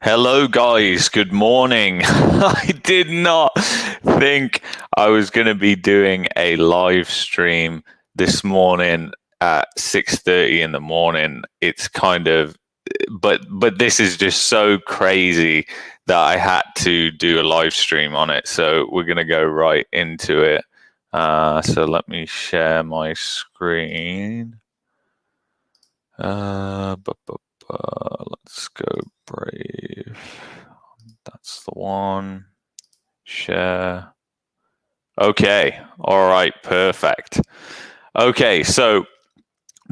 Hello, guys. Good morning. I did not think I was going to be doing a live stream this morning at 6:30 in the morning. It's kind of, but this is just so crazy that I had to do a live stream on it. So we're going to go right into it. So let me share my screen. Let's go Brave. That's the one. Share. Okay. All right. Perfect. Okay. So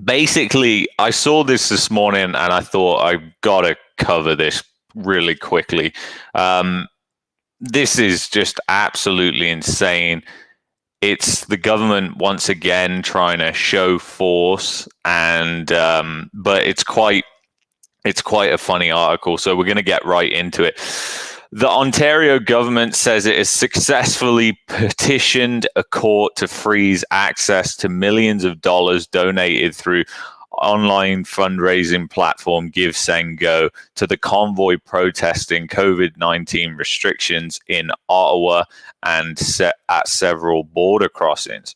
basically, I saw this morning and I thought I've got to cover this really quickly. This is just absolutely insane. It's the government once again trying to show force, and but it's quite a funny article, so we're going to get right into it. The Ontario government says it has successfully petitioned a court to freeze access to millions of dollars donated through online fundraising platform Give Send Go to the Convoy protesting COVID-19 restrictions in Ottawa and at several border crossings.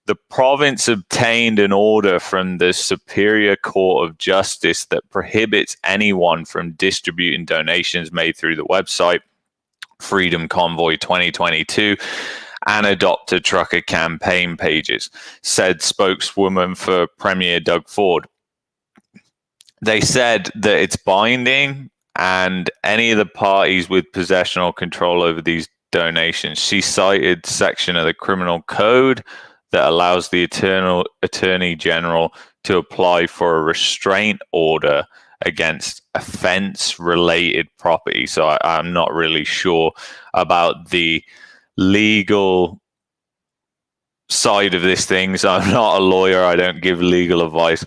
The province obtained an order from the Superior Court of Justice that prohibits anyone from distributing donations made through the website Freedom Convoy 2022 and Adopt a Trucker campaign pages, said spokeswoman for Premier Doug Ford. They said that it's binding and any of the parties with possession or control over these donations. She cited section of the criminal code that allows the attorney general to apply for a restraint order against offense-related property. So I'm not really sure about the legal side of this thing. So I'm not a lawyer. I don't give legal advice.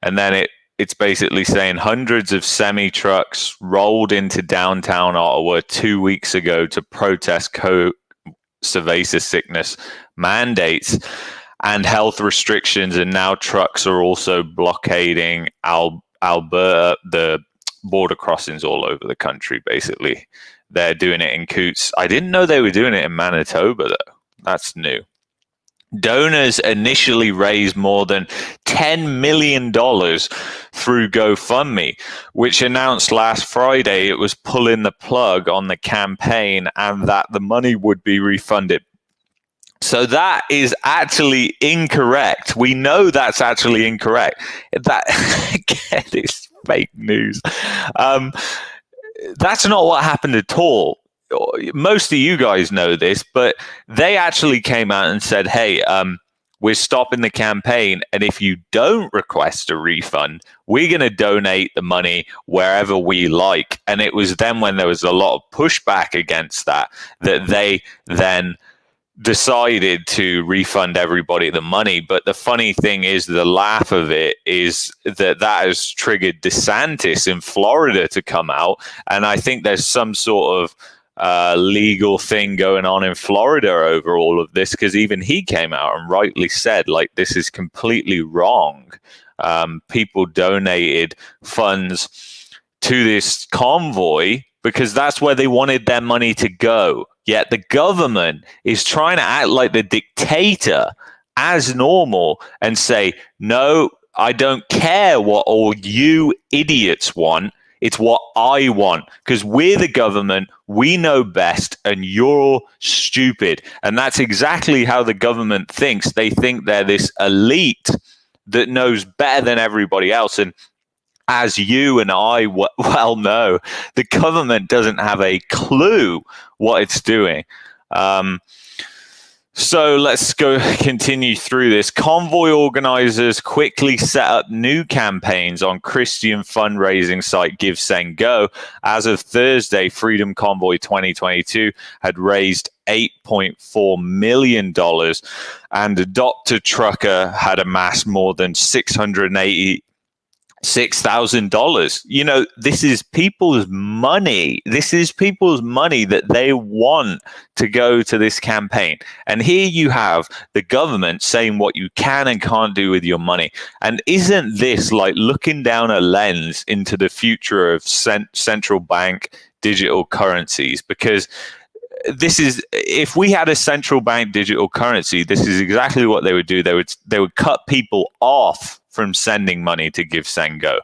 And then it's basically saying hundreds of semi-trucks rolled into downtown Ottawa 2 weeks ago to protest pervasive sickness mandates and health restrictions, and now trucks are also blockading Alberta, the border crossings all over the country. Basically, they're doing it in Coots. I didn't know they were doing it in Manitoba though. That's new. Donors initially raised more than $10 million through GoFundMe, which announced last Friday it was pulling the plug on the campaign and that the money would be refunded. So that is actually incorrect. We know that's actually incorrect. That again is fake news. That's not what happened at all. Most of you guys know this, but they actually came out and said, hey, we're stopping the campaign, and if you don't request a refund, we're going to donate the money wherever we like. And it was then when there was a lot of pushback against that they then decided to refund everybody the money. But the funny thing is, the laugh of it is that has triggered DeSantis in Florida to come out, and I think there's some sort of legal thing going on in Florida over all of this, because even he came out and rightly said, like, this is completely wrong. People donated funds to this convoy because that's where they wanted their money to go. Yet the government is trying to act like the dictator as normal and say, no, I don't care what all you idiots want. It's what I want, because we're the government, we know best, and you're stupid. And that's exactly how the government thinks. They think they're this elite that knows better than everybody else. And as you and I well know, the government doesn't have a clue what it's doing. So let's go continue through this. Convoy organizers quickly set up new campaigns on Christian fundraising site Give Send Go. As of Thursday, Freedom Convoy 2022 had raised $8.4 million, and Adopt a Trucker had amassed more than $6,000. This is people's money. This is people's money that they want to go to this campaign. And here you have the government saying what you can and can't do with your money. And isn't this like looking down a lens into the future of central bank digital currencies? Because if we had a central bank digital currency, this is exactly what they would do. They would cut people off from sending money to Give Send Go.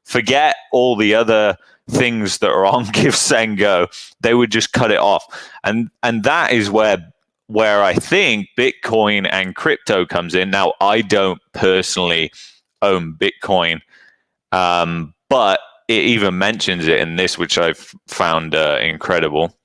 Forget all the other things that are on Give Send Go. They would just cut it off. And that is where I think Bitcoin and crypto comes in. Now, I don't personally own Bitcoin, but it even mentions it in this, which I've found incredible.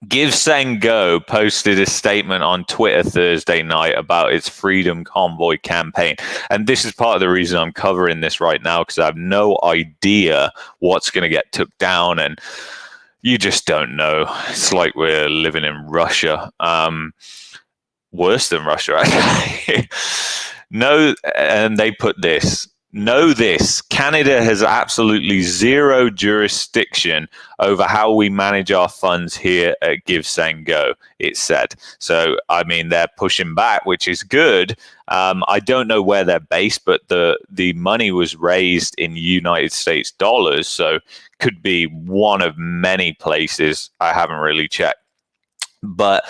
Give Send Go posted a statement on Twitter Thursday night about its Freedom Convoy campaign. And this is part of the reason I'm covering this right now, because I have no idea what's going to get took down. And you just don't know. It's like we're living in Russia. Worse than Russia, actually. No, and they put this. Know this, Canada has absolutely zero jurisdiction over how we manage our funds here at Give Send Go, it said. So, I mean, they're pushing back, which is good. I don't know where they're based, but the money was raised in United States dollars, so could be one of many places. I haven't really checked. But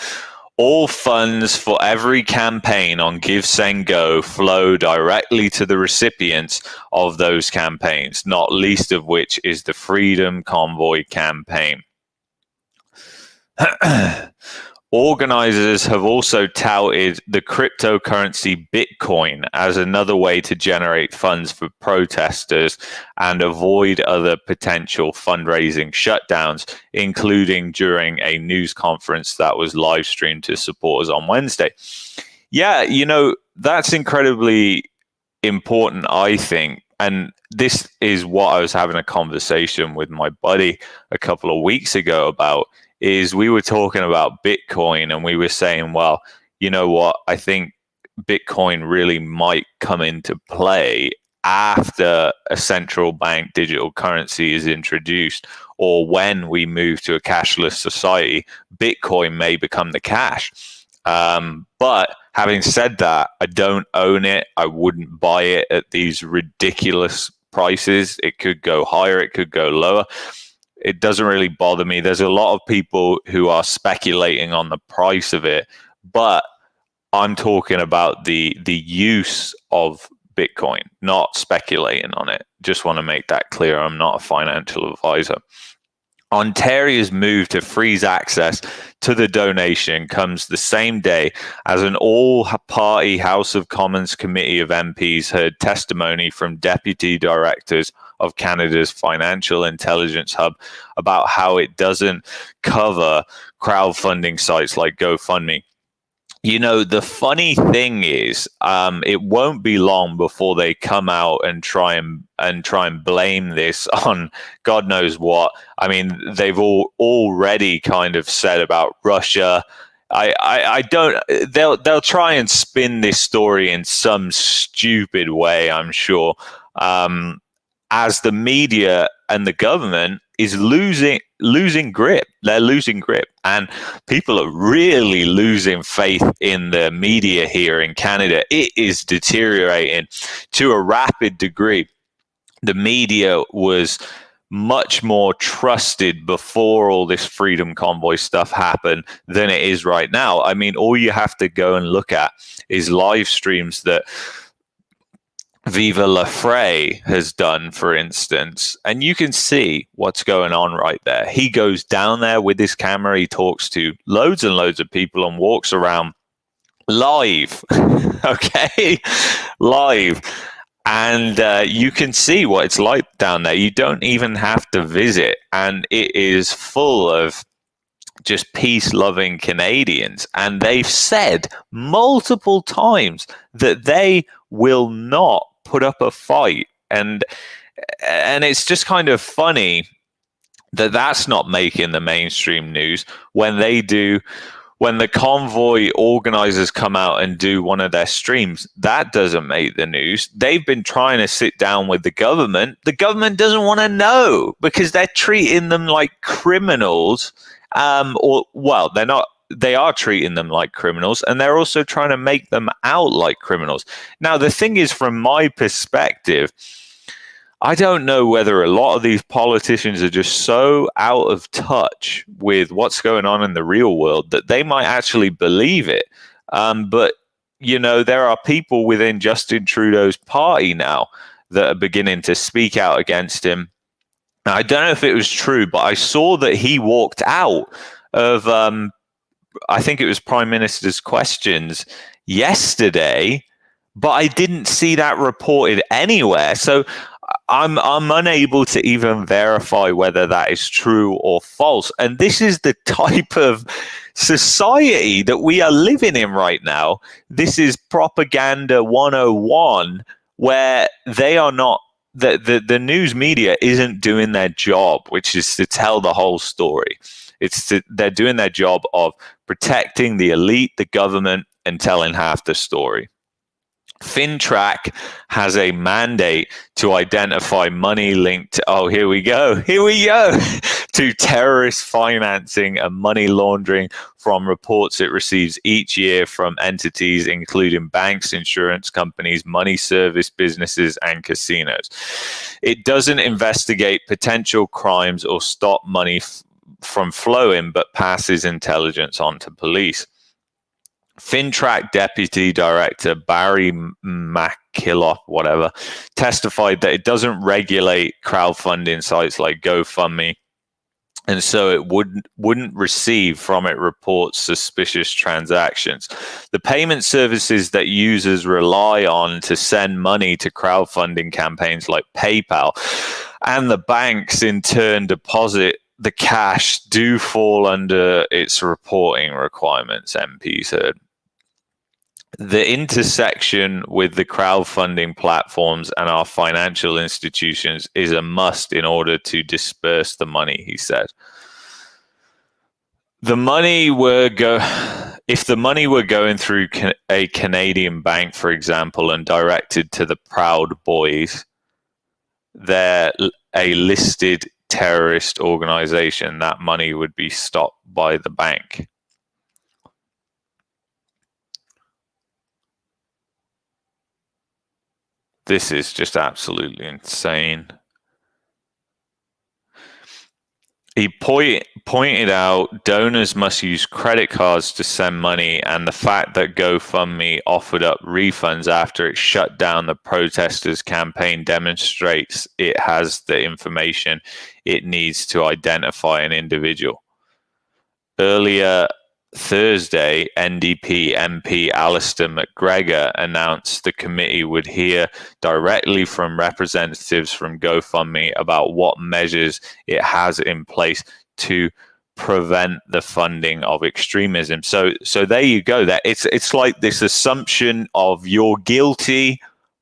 all funds for every campaign on Give Send Go flow directly to the recipients of those campaigns, not least of which is the Freedom Convoy campaign. Organizers have also touted the cryptocurrency Bitcoin as another way to generate funds for protesters and avoid other potential fundraising shutdowns, including during a news conference that was live streamed to supporters on Wednesday. Yeah, that's incredibly important, I think. And this is what I was having a conversation with my buddy a couple of weeks ago about. Is we were talking about Bitcoin and we were saying, well, you know what? I think Bitcoin really might come into play after a central bank digital currency is introduced, or when we move to a cashless society, Bitcoin may become the cash. But having said that, I don't own it. I wouldn't buy it at these ridiculous prices. It could go higher, it could go lower. It doesn't really bother me. There's a lot of people who are speculating on the price of it, but I'm talking about the use of Bitcoin, not speculating on it. Just want to make that clear. I'm not a financial advisor. Ontario's move to freeze access to the donation comes the same day as an all-party House of Commons committee of MPs heard testimony from deputy directors of Canada's Financial Intelligence Hub about how it doesn't cover crowdfunding sites like GoFundMe. The funny thing is, it won't be long before they come out and try and blame this on God knows what. I mean, they've already kind of said about Russia. I don't. They'll try and spin this story in some stupid way, I'm sure. As the media and the government is losing grip. They're losing grip. And people are really losing faith in the media here in Canada. It is deteriorating to a rapid degree. The media was much more trusted before all this Freedom Convoy stuff happened than it is right now. I mean, all you have to go and look at is live streams that Viva La Frei has done, for instance, and you can see what's going on right there. He goes down there with his camera, he talks to loads and loads of people and walks around live, okay? Live. And you can see what it's like down there. You don't even have to visit, and it is full of just peace-loving Canadians. And they've said multiple times that they will not put up a fight, and it's just kind of funny that that's not making the mainstream news when they do when the Convoy organizers come out and do one of their streams, that doesn't make the news. They've been trying to sit down with the government. The government doesn't want to know because they're treating them like criminals. They're not. They are treating them like criminals, and they're also trying to make them out like criminals. Now, the thing is, from my perspective, I don't know whether a lot of these politicians are just so out of touch with what's going on in the real world that they might actually believe it. But, there are people within Justin Trudeau's party now that are beginning to speak out against him. Now, I don't know if it was true, but I saw that he walked out of, I think it was Prime Minister's Questions yesterday, but I didn't see that reported anywhere. So I'm unable to even verify whether that is true or false. And this is the type of society that we are living in right now. This is propaganda 101, where they are not, the news media isn't doing their job, which is to tell the whole story. They're doing their job of protecting the elite, the government, and telling half the story. FinTrack has a mandate to identify money linked to, here we go, to terrorist financing and money laundering from reports it receives each year from entities including banks, insurance companies, money service businesses, and casinos. It doesn't investigate potential crimes or stop money from flowing, but passes intelligence on to police. FinTrack Deputy Director Barry McKillop, testified that it doesn't regulate crowdfunding sites like GoFundMe, and so it wouldn't receive from it reports suspicious transactions. The payment services that users rely on to send money to crowdfunding campaigns like PayPal, and the banks in turn deposit the cash, do fall under its reporting requirements, MP said. The intersection with the crowdfunding platforms and our financial institutions is a must in order to disperse the money, he said. If the money were going through a Canadian bank, for example, and directed to the Proud Boys, they're a listed terrorist organization, that money would be stopped by the bank. This is just absolutely insane. He pointed out donors must use credit cards to send money, and the fact that GoFundMe offered up refunds after it shut down the protesters' campaign demonstrates it has the information it needs to identify an individual. Earlier Thursday, NDP MP Alistair McGregor announced the committee would hear directly from representatives from GoFundMe about what measures it has in place to prevent the funding of extremism. So there you go. That it's like this assumption of you're guilty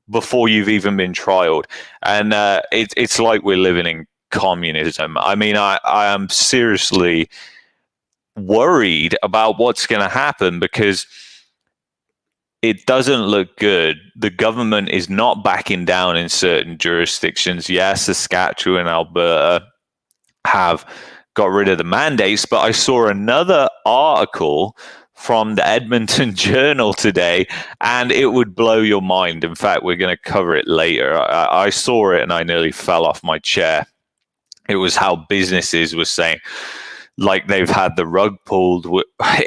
before you've even been trialed, and it's like we're living in communism. I mean, I am seriously worried about what's going to happen because it doesn't look good. The government is not backing down in certain jurisdictions. Yes, Saskatchewan and Alberta have got rid of the mandates, but I saw another article from the Edmonton Journal today, and it would blow your mind. In fact, we're going to cover it later. I saw it and I nearly fell off my chair. It was how businesses were saying, like they've had the rug pulled.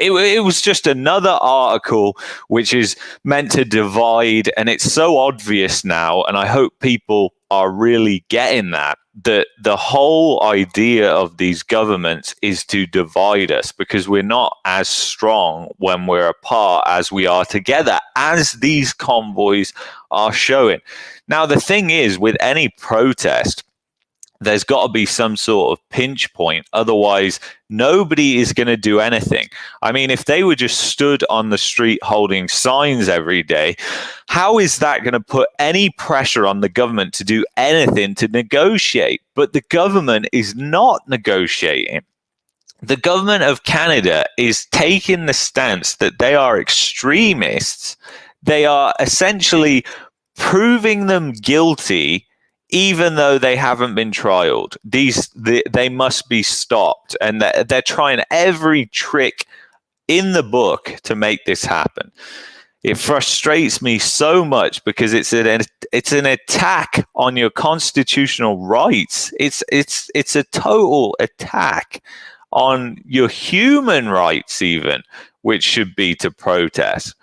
It was just another article which is meant to divide, and it's so obvious now, and I hope people are really getting that the whole idea of these governments is to divide us because we're not as strong when we're apart as we are together, as these convoys are showing. Now, the thing is, with any protest, there's got to be some sort of pinch point. Otherwise, nobody is going to do anything. I mean, if they were just stood on the street holding signs every day, how is that going to put any pressure on the government to do anything to negotiate? But the government is not negotiating. the government of Canada is taking the stance that they are extremists. They are essentially proving them guilty even though they haven't been trialed. They must be stopped, and they're trying every trick in the book to make this happen. It frustrates me so much because it's an attack on your constitutional rights. It's a total attack on your human rights, even, which should be to protest.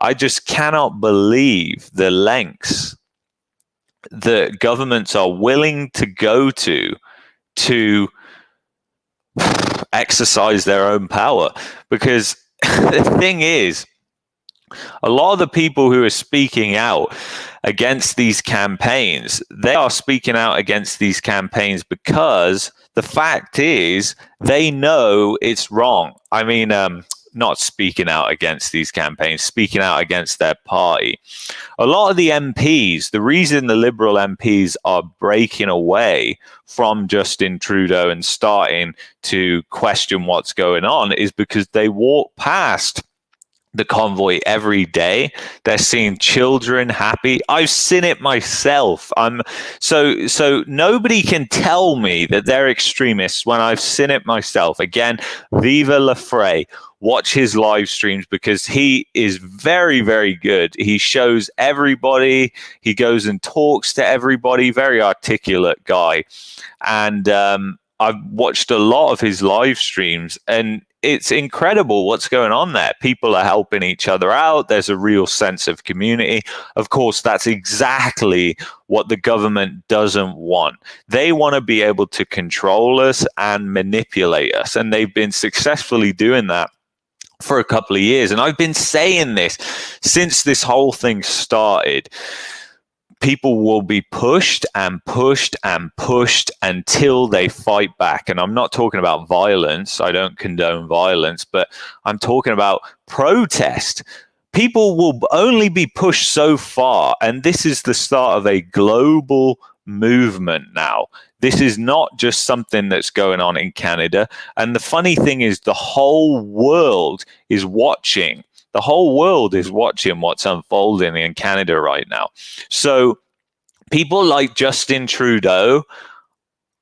I just cannot believe the lengths that governments are willing to go to exercise their own power. Because the thing is, a lot of the people who are speaking out against these campaigns, they are speaking out against these campaigns because the fact is they know it's wrong. I mean, not speaking out against these campaigns, speaking out against their party. A lot of the MPs, the reason the Liberal MPs are breaking away from Justin Trudeau and starting to question what's going on is because they walk past the Convoy every day. They're seeing children happy. I've seen it myself. So nobody can tell me that they're extremists when I've seen it myself. Again, viva le Frei. Watch his live streams because he is very, very good. He shows everybody. He goes and talks to everybody. Very articulate guy. And I've watched a lot of his live streams, and it's incredible what's going on there. People are helping each other out. There's a real sense of community. Of course, that's exactly what the government doesn't want. They want to be able to control us and manipulate us, and they've been successfully doing that for a couple of years. And I've been saying this since this whole thing started. People will be pushed and pushed and pushed until they fight back. And I'm not talking about violence. I don't condone violence, but I'm talking about protest. People will only be pushed so far. And this is the start of a global movement now. This is not just something that's going on in Canada. And the funny thing is, the whole world is watching. The whole world is watching what's unfolding in Canada right now. So people like Justin Trudeau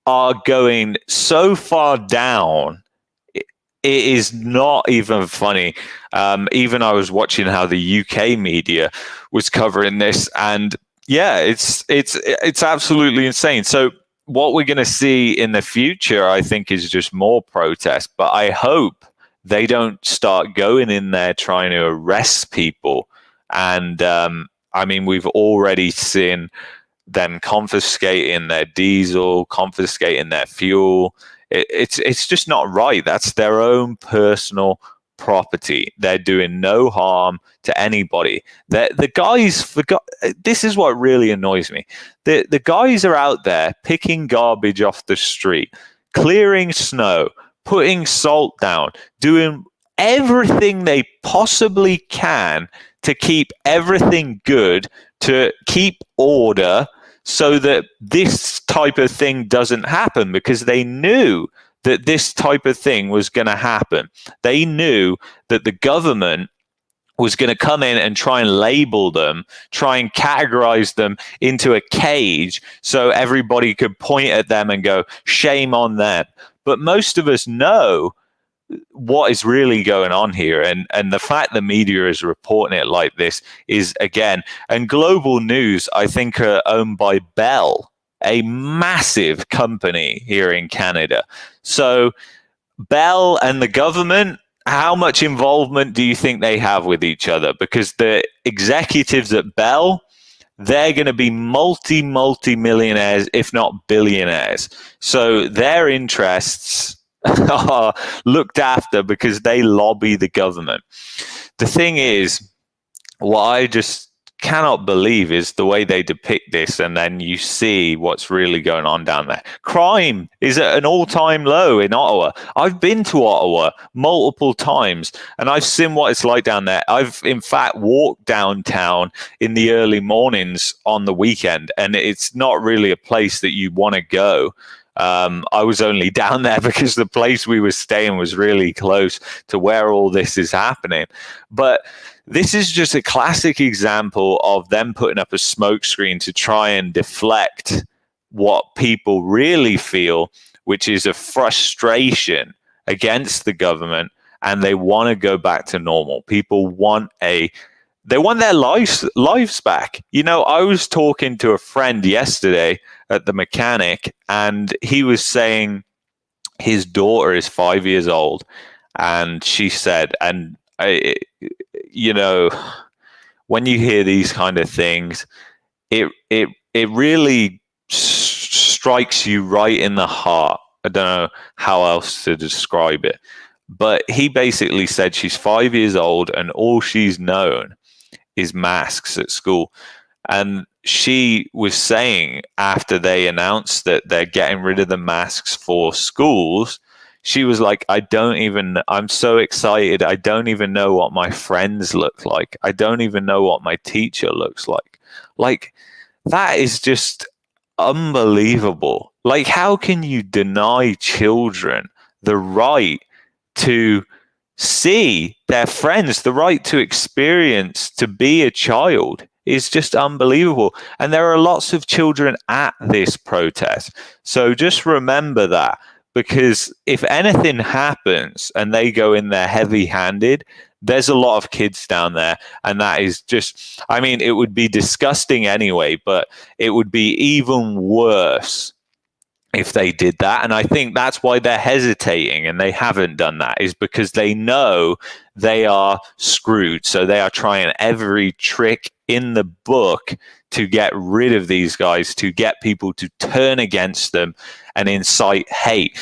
are going so far down, it is not even funny. Even I was watching how the UK media was covering this, and yeah, it's absolutely insane. So what we're going to see in the future, I think, is just more protest. But I hope they don't start going in there trying to arrest people. And I mean, we've already seen them confiscating their diesel, confiscating their fuel. It's just not right. That's their own personal property. They're doing no harm to anybody. The guys forgot. This is what really annoys me. The guys are out there picking garbage off the street, clearing snow, putting salt down, doing everything they possibly can to keep everything good, to keep order, so that this type of thing doesn't happen, because they knew that this type of thing was going to happen. They knew that the government was going to come in and try and label them, try and categorize them into a cage so everybody could point at them and go, shame on them. But most of us know what is really going on here, and the fact the media is reporting it like this is, again, and Global News, I think, are owned by Bell, a massive company here in Canada. So Bell and the government, how much involvement do you think they have with each other? Because the executives at Bell, they're going to be multi-millionaires, if not billionaires. So their interests are looked after because they lobby the government. The thing is, what I just cannot believe is the way they depict this, and then you see what's really going on down there. Crime is at an all-time low in Ottawa. I've been to Ottawa multiple times, and I've seen what it's like down there. I've, in fact, walked downtown in the early mornings on the weekend, and it's not really a place that you want to go. I was only down there because the place we were staying was really close to where all this is happening. But this is just a classic example of them putting up a smokescreen to try and deflect what people really feel, which is a frustration against the government, and they want to go back to normal. People want they want their lives back. You know, I was talking to a friend yesterday at the mechanic, and he was saying his daughter is 5 years old, and she said, and you know, when you hear these kind of things, it really strikes you right in the heart. I don't know how else to describe it, but he basically said she's 5 years old and all she's known is masks at school. And she was saying, after they announced that they're getting rid of the masks for schools, she was like, I'm so excited. I don't even know what my friends look like. I don't even know what my teacher looks like. Like, that is just unbelievable. Like, how can you deny children the right to see their friends, the right to experience, to be a child? Is just unbelievable. And there are lots of children at this protest. So just remember that, because if anything happens and they go in there heavy-handed, there's a lot of kids down there. And that is just, I mean, it would be disgusting anyway, but it would be even worse if they did that. And I think that's why they're hesitating and they haven't done that, is because they know they are screwed. So they are trying every trick in the book to get rid of these guys, to get people to turn against them and incite hate.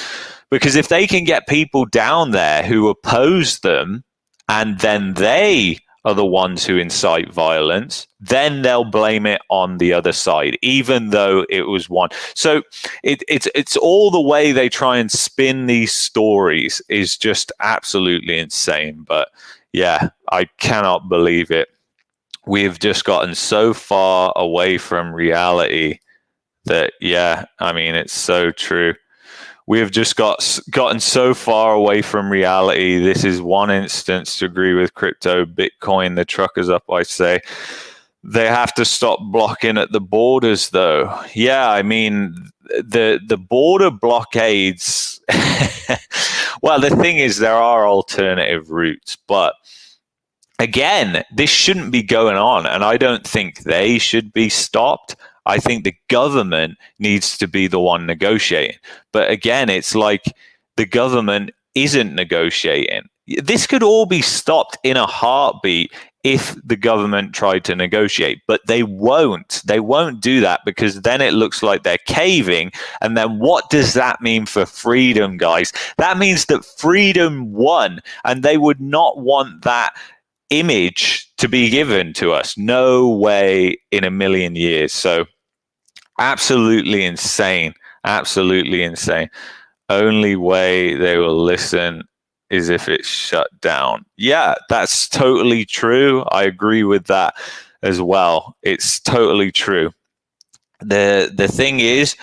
Because if they can get people down there who oppose them, and then they are the ones who incite violence, then they'll blame it on the other side, even though it was one. So it's all the way they try and spin these stories is just absolutely insane. But yeah, I cannot believe it. We've just gotten so far away from reality that, yeah, I mean, it's so true. We have just gotten so far away from reality. This is one instance to agree with crypto. Bitcoin, the truckers up, I say. They have to stop blocking at the borders, though. Yeah, I mean, the border blockades. Well, the thing is, there are alternative routes, but again, this shouldn't be going on, and I don't think they should be stopped. I think the government needs to be the one negotiating. But again, it's like the government isn't negotiating. This could all be stopped in a heartbeat if the government tried to negotiate, but they won't. They won't do that, because then it looks like they're caving. And then what does that mean for freedom, guys? That means that freedom won, and they would not want that image to be given to us. No way in a million years. So absolutely insane. Absolutely insane. Only way they will listen is if it's shut down. Yeah, that's totally true. I agree with that as well. It's totally true. The thing is,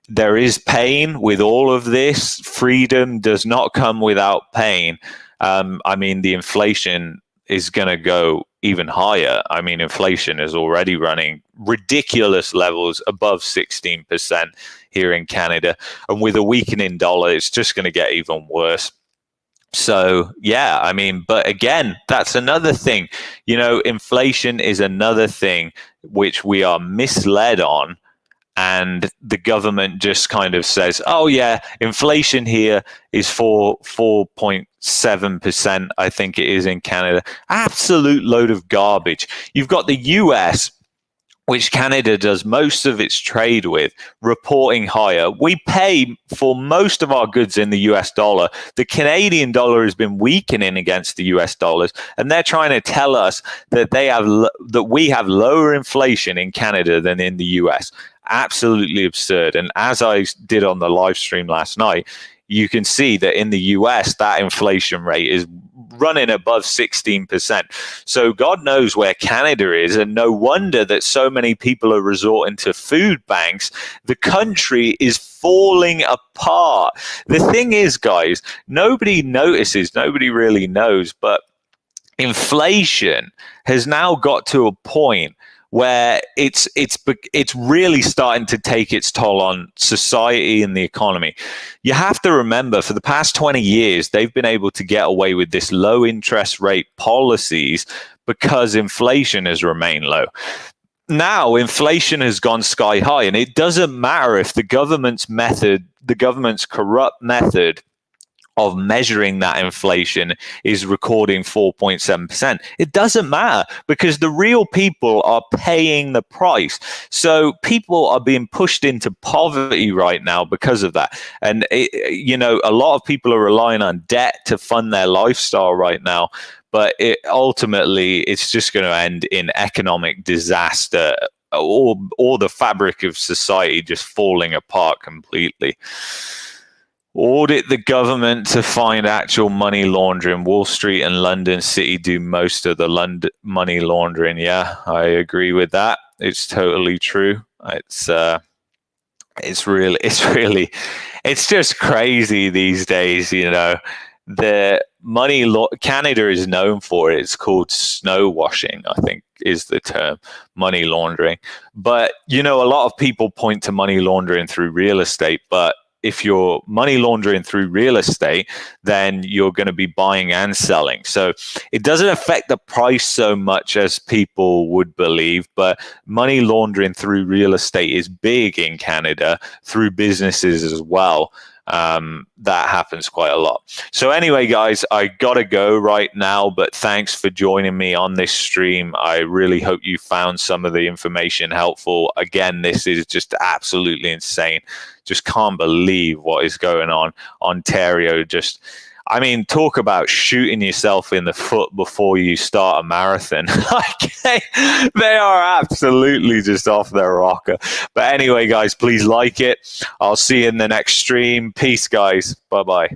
there is pain with all of this. Freedom does not come without pain. I mean, the inflation is going to go even higher. I mean, inflation is already running ridiculous levels above 16% here in Canada. And with a weakening dollar, it's just going to get even worse. So, yeah, I mean, but again, that's another thing. You know, inflation is another thing which we are misled on. And the government just kind of says, oh, yeah, inflation here is 4.7%, I think it is in Canada. Absolute load of garbage. You've got the US, which Canada does most of its trade with, reporting higher. We pay for most of our goods in the US dollar. The Canadian dollar has been weakening against the US dollars, and they're trying to tell us that we have lower inflation in Canada than in the US. Absolutely absurd. And as I did on the live stream last night, you can see that in the US, that inflation rate is running above 16%. So God knows where Canada is, and no wonder that so many people are resorting to food banks. The country is falling apart. The thing is, guys, nobody notices, nobody really knows, but inflation has now got to a point where it's really starting to take its toll on society and the economy. You have to remember, for the past 20 years, they've been able to get away with this low interest rate policies because inflation has remained low. Now inflation has gone sky high, and it doesn't matter if the government's corrupt method of measuring that inflation is recording 4.7%. It doesn't matter, because the real people are paying the price. So people are being pushed into poverty right now because of that. And, a lot of people are relying on debt to fund their lifestyle right now. But ultimately, it's just going to end in economic disaster, or the fabric of society just falling apart completely. Audit the government to find actual money laundering. Wall Street and London City do most of the money laundering. Yeah, I agree with that. It's totally true. It's just crazy these days. The Canada is known for it. It's called snow washing, I think is the term, money laundering. But a lot of people point to money laundering through real estate, but if you're money laundering through real estate, then you're going to be buying and selling. So it doesn't affect the price so much as people would believe, but money laundering through real estate is big in Canada, through businesses as well. That happens quite a lot. So anyway, guys, I gotta go right now, but thanks for joining me on this stream. I really hope you found some of the information helpful. Again, this is just absolutely insane. Just can't believe what is going on. Ontario talk about shooting yourself in the foot before you start a marathon. They are absolutely just off their rocker. But anyway, guys, please like it. I'll see you in the next stream. Peace, guys. Bye-bye.